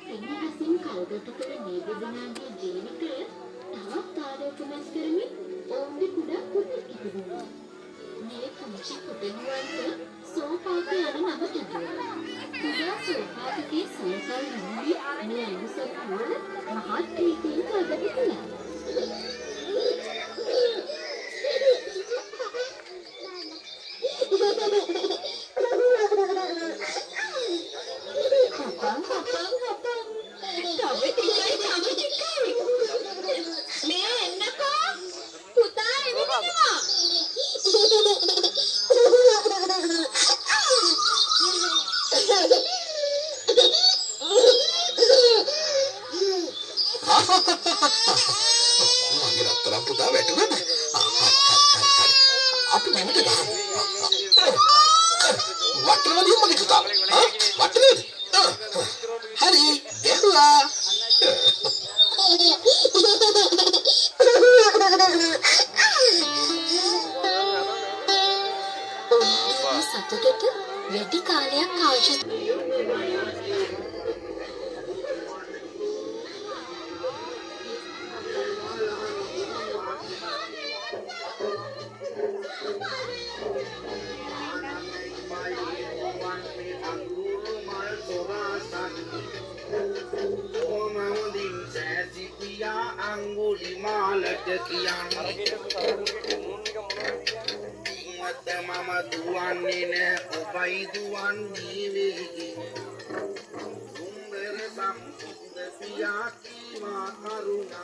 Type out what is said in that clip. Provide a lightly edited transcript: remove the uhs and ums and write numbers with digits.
සිංහසින් කල්ගත කළ මේ දෙදෙනාගේ ජීවිතය තවත් ආලෝකමත් කරමින් ඔවුන්ගේ කුඩා පුතෙක් ඉපදුණා. මේ පුංචි පුතණුවන්ට සෝපාක යන නම තිබුණා. කුඩා සෝපාකගේ සලකල් නම්වි මේ අනුසර නුවර මහත් ප්‍රීතියෙන් කල්ගත කළා. සතුටට වැඩි කාලයක් අවශ්‍ය mama duwanne ne obai duwanne vegi sundara samsunda piyaki ma karuna